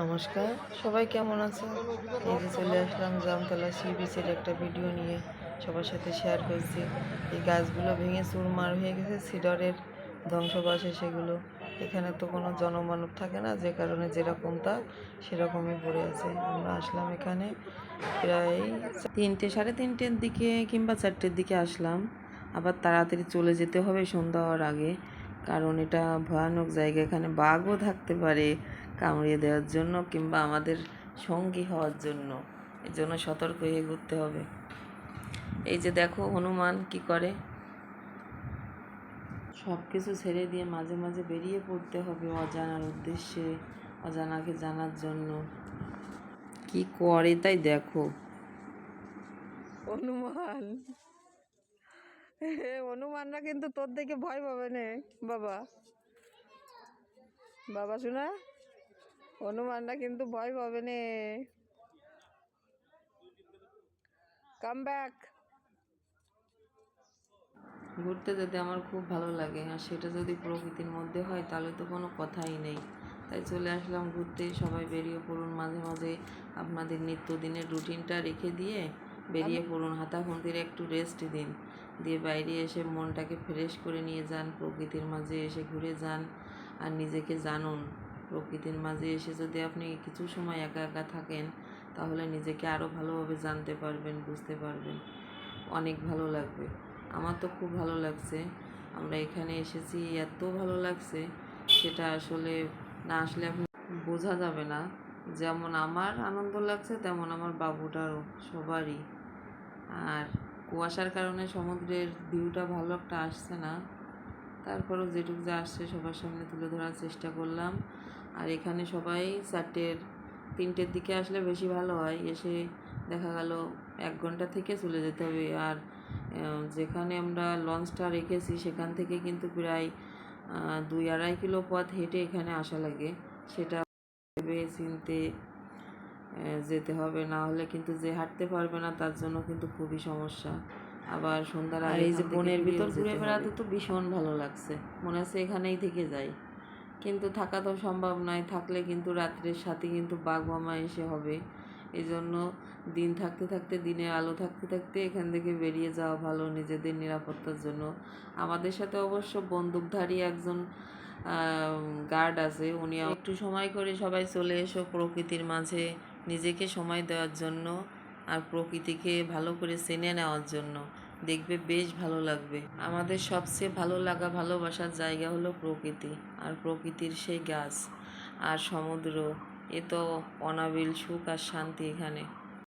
নমস্কার, সবাই কেমন আছো? এই যে চলে আসলাম জামতলা সি বিচের একটা ভিডিও নিয়ে সবার সাথে শেয়ার করছি। এই গাছগুলো ভেঙে চুরমার হয়ে গেছে, সিডরের ধ্বংসবাসে সেগুলো। এখানে তো কোনো জনমানব থাকে না, যে কারণে যেরকমটা সেরকমই পড়ে আছে। আমরা আসলাম এখানে প্রায় 3টে সাড়ে 3টের দিকে কিংবা 4টের দিকে আসলাম। আবার তাড়াতাড়ি চলে যেতে হবে সন্ধ্যা হওয়ার আগে, কারণ এটা ভয়ানক জায়গা। এখানে বাঘও থাকতে পারে কামড়িয়ে দেওয়ার জন্য কিংবা আমাদের সঙ্গী হওয়ার জন্য। এই জন্য সতর্ক হয়ে ঘুরতে হবে। এই যে দেখো হনুমান কি করে, সব কিছু ছেড়ে দিয়ে মাঝে মাঝে বেরিয়ে পড়তে হবে অজানার উদ্দেশ্যে, অজানাকে জানার জন্য। কি করে তাই দেখো। হনুমান, হনুমানরা কিন্তু তোর দেখে ভয় পাবে না বাবা। বাবা শোনা, হনুমানরা কিন্তু ভয় পাবে না। Come back. ঘুরতে যেতে আমার খুব ভালো লাগে, আর সেটা যদি প্রকৃতির মধ্যে হয় তাহলে তো কোনো কথাই নেই। তাই চলে আসলাম ঘুরতে। সবাই বেরিয়ে পড়ুন, মাঝে মাঝে আপনাদের নিত্যদিনের রুটিনটা রেখে দিয়ে বেরিয়ে পড়ুন। হাতাখুন্তির একটু রেস্ট দিন, দিয়ে বাইরে এসে মনটাকে ফ্রেশ করে নিয়ে যান। প্রকৃতির মাঝে এসে ঘুরে যান আর নিজেকে জানুন। প্রকৃতির মাঝে এসে যদি আপনি কিছু সময় একা একা থাকেন তাহলে নিজেকে আরও ভালোভাবে জানতে পারবেন, বুঝতে পারবেন। অনেক ভালো লাগবে। আমার তো খুব ভালো লাগছে। আমরা এখানে এসেছি, এত ভালো লাগছে সেটা আসলে না আসলে আপনি বোঝা যাবে না। যেমন আমার আনন্দ লাগছে তেমন আমার বাবুটারও, সবারই। আর কুয়াশার কারণে সমুদ্রের ভিউটা ভালো একটা আসছে না, তারপরেও যেটুকু যা আসছে সবার সামনে তুলে ধরার চেষ্টা করলাম। আর এখানে সবাই 3টের দিকে আসলে বেশি ভালো হয়। এসে দেখা গেল 1 ঘন্টা থেকে চলে যেতে হবে। আর যেখানে আমরা লঞ্চটা রেখেছি সেখান থেকে কিন্তু প্রায় 2-2.5 কিলো পথ হেঁটে এখানে আসা লাগে। সেটা ভেবে চিনতে যেতে হবে, না হলে কিন্তু যে হাঁটতে পারবে না তার জন্য কিন্তু খুবই সমস্যা। আবার সন্ধ্যার আগে এই যে বনের ভিতর ঘুরে বেড়াতে তো ভীষণ ভালো লাগছে, মনে হচ্ছে এখানেই থেকে যাই। কিন্তু থাকা তো সম্ভব নয়, থাকলে কিন্তু রাত্রের সাথে কিন্তু বাঘ মামা এসে হবে। এই জন্য দিন থাকতে থাকতে, দিনের আলো থাকতে থাকতে এখান থেকে বেরিয়ে যাওয়া ভালো নিজেদের নিরাপত্তার জন্য। আমাদের সাথে অবশ্য বন্দুকধারী একজন গার্ড আছে, উনি একটু সময় করে সবাই চলে এসো প্রকৃতির মাঝে নিজেকে সময় দেওয়ার জন্য আর প্রকৃতিকে ভালো করে চেনে নেওয়ার জন্য। দেখবে বেশ ভালো লাগবে। আমাদের সবচেয়ে ভালো লাগা, ভালোবাসার জায়গা হলো প্রকৃতি, আর প্রকৃতির সেই গাছ আর সমুদ্র। এ তো অনাবিল সুখ আর শান্তি এখানে।